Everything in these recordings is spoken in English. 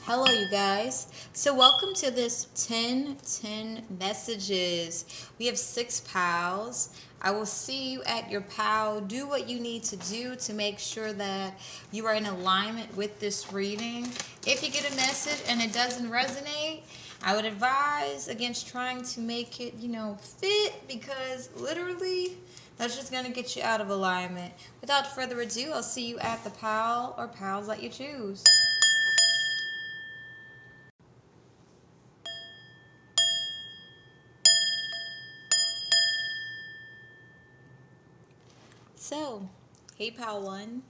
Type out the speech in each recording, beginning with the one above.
Hello, you guys. So, welcome to this 10 messages. We have 6 pals. I will see you at your pal. Do what you need to do to make sure that you are in alignment with this reading. If you get a message and it doesn't resonate, I would advise against trying to make it, fit, because literally that's just going to get you out of alignment. Without further ado, I'll see you at the pal or pals that you choose. So, hey pal 1,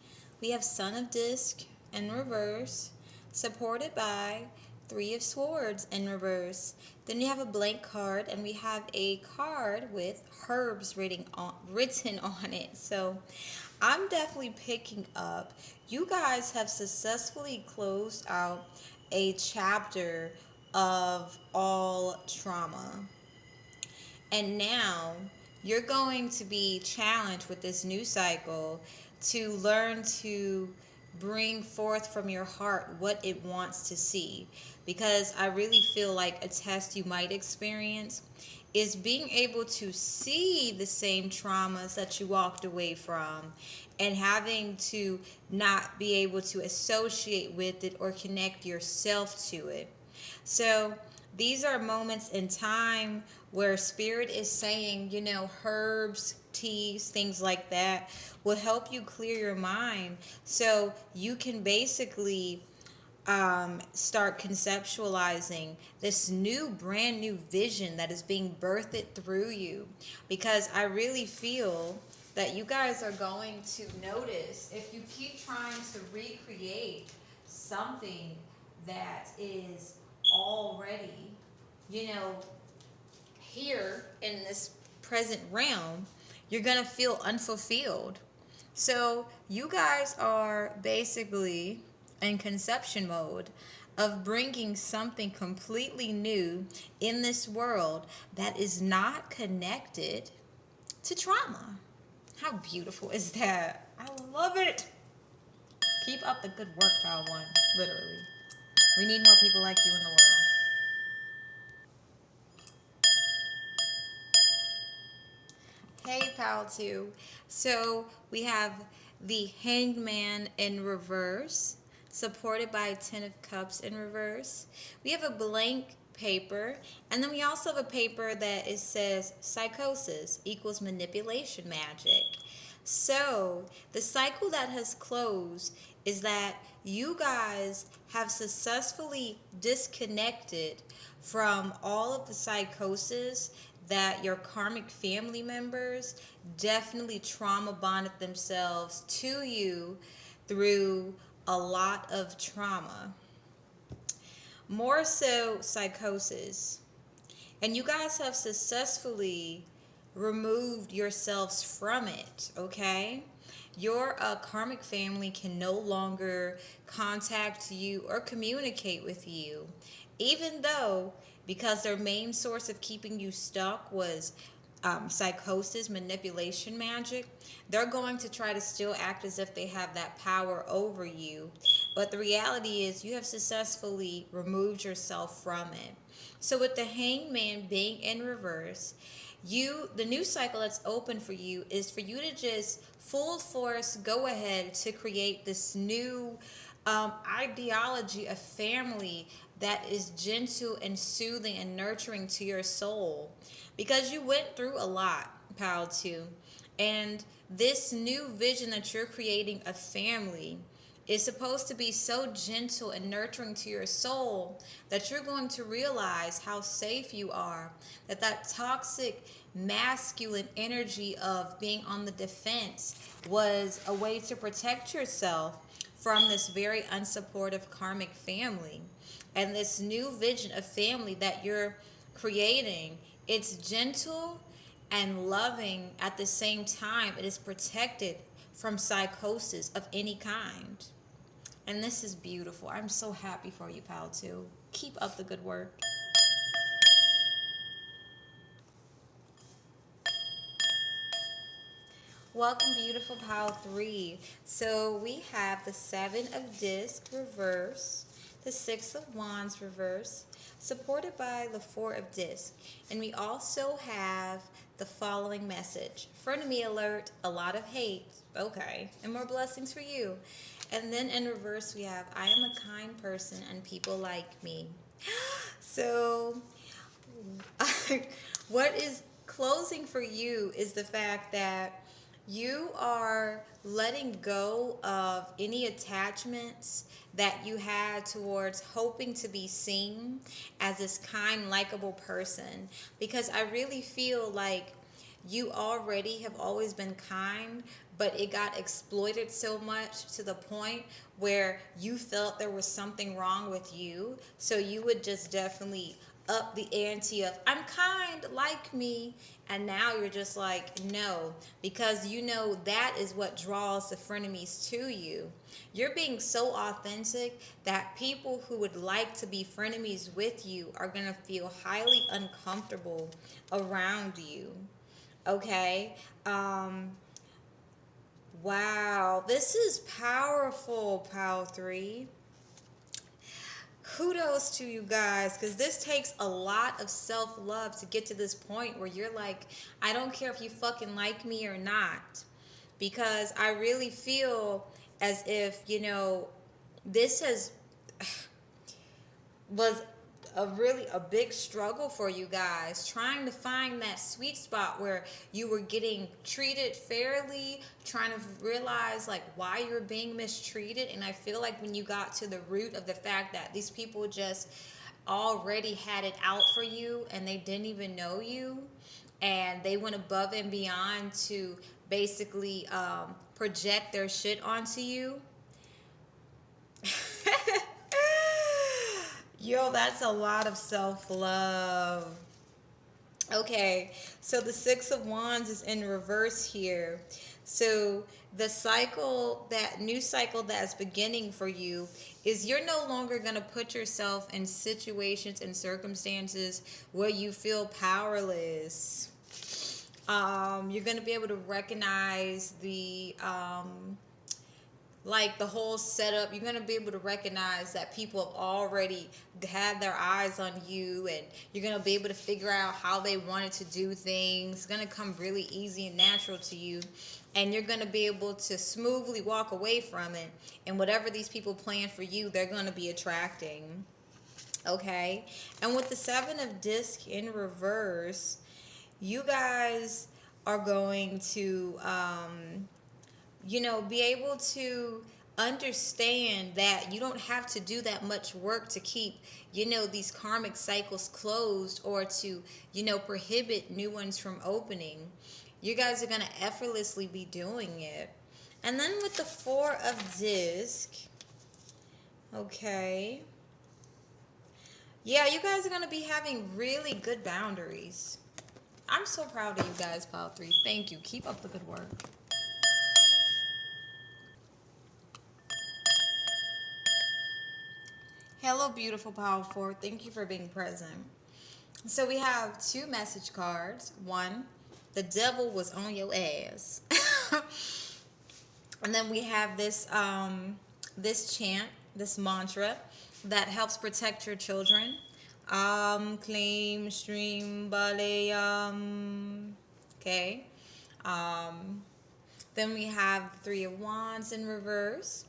we have Son of Disc in reverse, supported by Three of Swords in reverse. Then we have a blank card, and we have a card with herbs written on it. So, I'm definitely picking up. You guys have successfully closed out a chapter of all trauma. And now you're going to be challenged with this new cycle to learn to bring forth from your heart what it wants to see. Because I really feel like a test you might experience is being able to see the same traumas that you walked away from and having to not be able to associate with it or connect yourself to it. So these are moments in time where spirit is saying, herbs, teas, things like that will help you clear your mind so you can basically start conceptualizing this brand new vision that is being birthed through you. Because I really feel that you guys are going to notice, if you keep trying to recreate something that is already, here in this present realm, you're going to feel unfulfilled. So you guys are basically in conception mode of bringing something completely new in this world that is not connected to trauma. How beautiful is that? I love it. Keep up the good work, pal 1. Literally. We need more people like you in the world. Hey, pal 2. So we have the Hanged Man in reverse, supported by 10 of Cups in reverse. We have a blank paper, and then we also have a paper that it says psychosis equals manipulation magic. So the cycle that has closed is that you guys have successfully disconnected from all of the psychosis that your karmic family members definitely trauma bonded themselves to you through a lot of trauma. More so psychosis. And you guys have successfully removed yourselves from it, okay? Your karmic family can no longer contact you or communicate with you, even though, because their main source of keeping you stuck was psychosis, manipulation magic, they're going to try to still act as if they have that power over you. But the reality is you have successfully removed yourself from it. So with the Hangman being in reverse, the new cycle that's open for you is for you to just full force go ahead to create this new ideology of family that is gentle and soothing and nurturing to your soul, because you went through a lot, pal 2, and this new vision that you're creating of family is supposed to be so gentle and nurturing to your soul that you're going to realize how safe you are, that toxic masculine energy of being on the defense was a way to protect yourself from this very unsupportive karmic family. And this new vision of family that you're creating, it's gentle and loving at the same time. It is protected from psychosis of any kind. And this is beautiful. I'm so happy for you, pal 2. Keep up the good work. Welcome, beautiful pal 3. So we have the 7 of Disc reverse, the Six of Wands reverse, supported by the Four of Discs. And we also have the following message. Frenemy alert, a lot of hate. Okay. And more blessings for you. And then in reverse, we have, I am a kind person and people like me. So, what is closing for you is the fact that you are letting go of any attachments that you had towards hoping to be seen as this kind, likable person. Because I really feel like you already have always been kind, but it got exploited so much to the point where you felt there was something wrong with you. So you would just definitely up the ante of, I'm kind, like me. And now you're just like, no, because you know that is what draws the frenemies to you. You're being so authentic that people who would like to be frenemies with you are going to feel highly uncomfortable around you. Okay? Wow, this is powerful, Pal 3. Kudos to you guys, because this takes a lot of self-love to get to this point where you're like, I don't care if you fucking like me or not. Because I really feel as if, you know, this was a big struggle for you guys, trying to find that sweet spot where you were getting treated fairly, trying to realize like why you're being mistreated. And I feel like when you got to the root of the fact that these people just already had it out for you and they didn't even know you, and they went above and beyond to basically project their shit onto you. Yo, that's a lot of self-love. Okay, so the Six of Wands is in reverse here. So the cycle, that new cycle that's beginning for you, is you're no longer going to put yourself in situations and circumstances where you feel powerless. You're going to be able to recognize the like the whole setup. You're going to be able to recognize that people have already had their eyes on you, and you're going to be able to figure out how they wanted to do things. It's going to come really easy and natural to you, and you're going to be able to smoothly walk away from it, and whatever these people plan for you, they're going to be attracting. Okay? And with the Seven of Discs in reverse, you guys are going to be able to understand that you don't have to do that much work to keep, these karmic cycles closed, or to, prohibit new ones from opening. You guys are going to effortlessly be doing it. And then with the Four of Discs, okay. Yeah, you guys are going to be having really good boundaries. I'm so proud of you guys, Pile 3. Thank you. Keep up the good work. Hello, beautiful Pile 4. Thank you for being present. So we have two message cards. One, the devil was on your ass. And then we have this this chant, this mantra that helps protect your children. Claim, stream, balayam. Okay. Then we have the Three of Wands in reverse,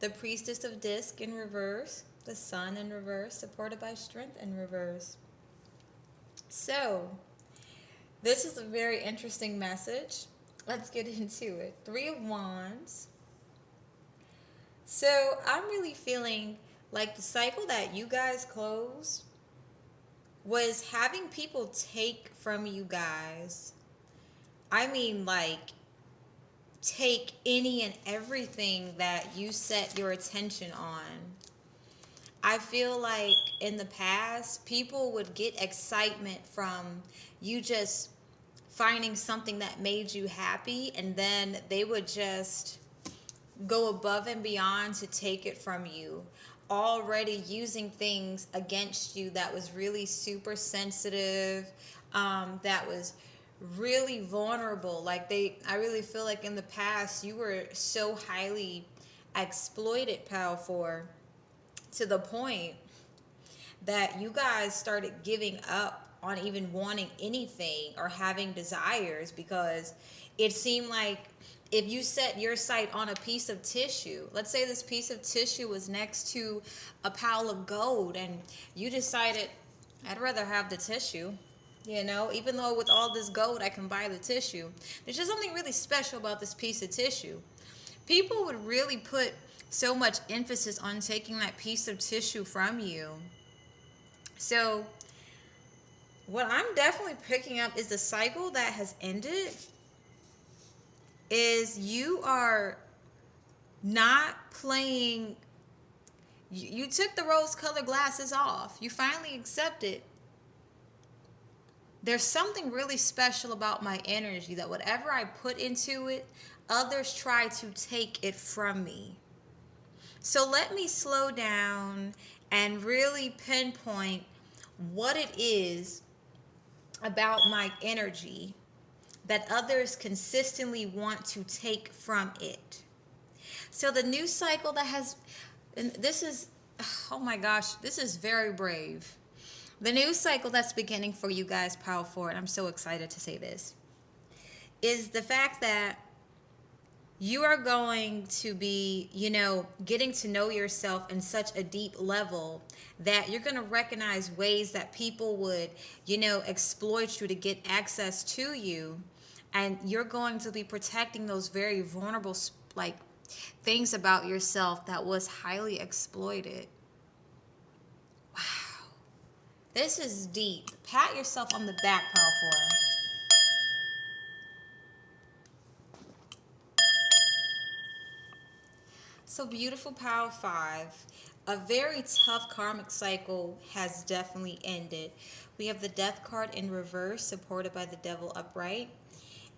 the Priestess of Disc in reverse, the Sun in reverse, supported by Strength in reverse. So, this is a very interesting message. Let's get into it. Three of Wands. So, I'm really feeling like the cycle that you guys closed was having people take from you guys. I mean, like, take any and everything that you set your attention on. I feel like in the past, people would get excitement from you just finding something that made you happy, and then they would just go above and beyond to take it from you, already using things against you that was really super sensitive, that was really vulnerable. Like I really feel like in the past you were so highly exploited, Pal 4, to the point that you guys started giving up on even wanting anything or having desires, because it seemed like if you set your sight on a piece of tissue, let's say this piece of tissue was next to a pile of gold, and you decided, I'd rather have the tissue, you know, even though with all this gold I can buy the tissue. There's just something really special about this piece of tissue. People would really put so much emphasis on taking that piece of tissue from you. So what I'm definitely picking up is the cycle that has ended is you are not playing. You took the rose-colored glasses off. You finally accepted there's something really special about my energy, that whatever I put into it, others try to take it from me. So let me slow down and really pinpoint what it is about my energy that others consistently want to take from it. So the new cycle that has, and this is, oh my gosh, this is very brave. The new cycle that's beginning for you guys, Power Forward, I'm so excited to say this, is the fact that you are going to be, you know, getting to know yourself in such a deep level that you're going to recognize ways that people would, you know, exploit you to get access to you. And you're going to be protecting those very vulnerable, like, things about yourself that was highly exploited. Wow. This is deep. Pat yourself on the back, Power Forward. So beautiful, Power 5. A very tough karmic cycle has definitely ended. We have the Death card in reverse, supported by the Devil upright.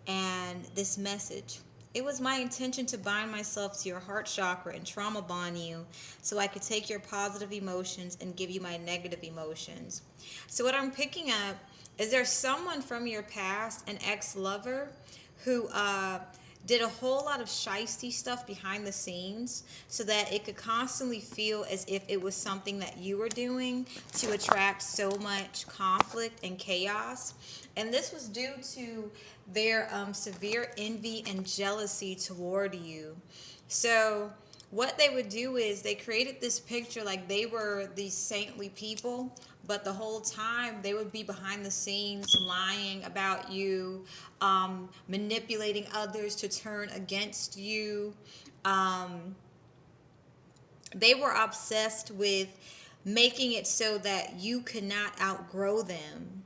And this message: it was my intention to bind myself to your heart chakra and trauma bond you so I could take your positive emotions and give you my negative emotions. So what I'm picking up is there's someone from your past, an ex-lover, who did a whole lot of shiesty stuff behind the scenes so that it could constantly feel as if it was something that you were doing to attract so much conflict and chaos. And this was due to their severe envy and jealousy toward you. So what they would do is they created this picture like they were these saintly people, but the whole time they would be behind the scenes lying about you, manipulating others to turn against you. They were obsessed with making it so that you could not outgrow them.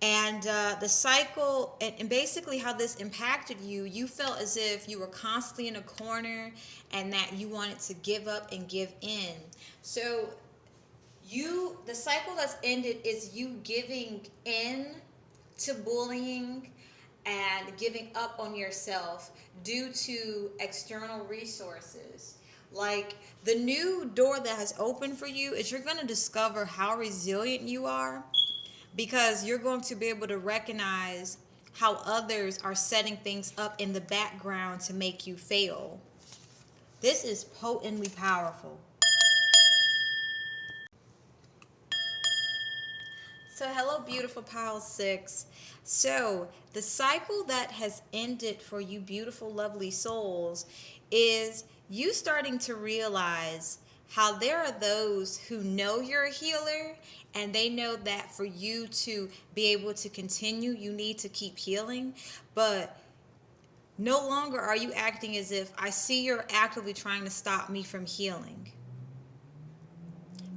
And the cycle, and basically how this impacted you, you felt as if you were constantly in a corner and that you wanted to give up and give in. So the cycle that's ended is you giving in to bullying and giving up on yourself due to external resources. Like, the new door that has opened for you is you're going to discover how resilient you are, because you're going to be able to recognize how others are setting things up in the background to make you fail. This is potently powerful. So hello, beautiful Pile 6. So the cycle that has ended for you beautiful, lovely souls is you starting to realize how there are those who know you're a healer, and they know that for you to be able to continue, you need to keep healing. But no longer are you acting as if, I see you're actively trying to stop me from healing.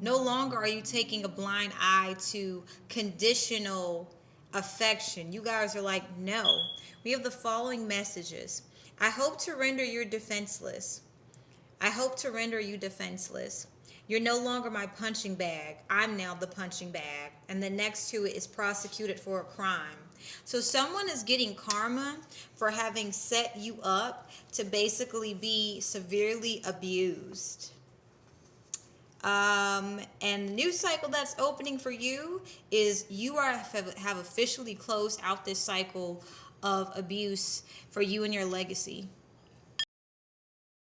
No longer are you taking a blind eye to conditional affection. You guys are like, no. We have the following messages. I hope to render you defenseless. I hope to render you defenseless. You're no longer my punching bag. I'm now the punching bag. And the next to it is prosecuted for a crime. So someone is getting karma for having set you up to basically be severely abused. And the new cycle that's opening for you is you have officially closed out this cycle of abuse for you and your legacy.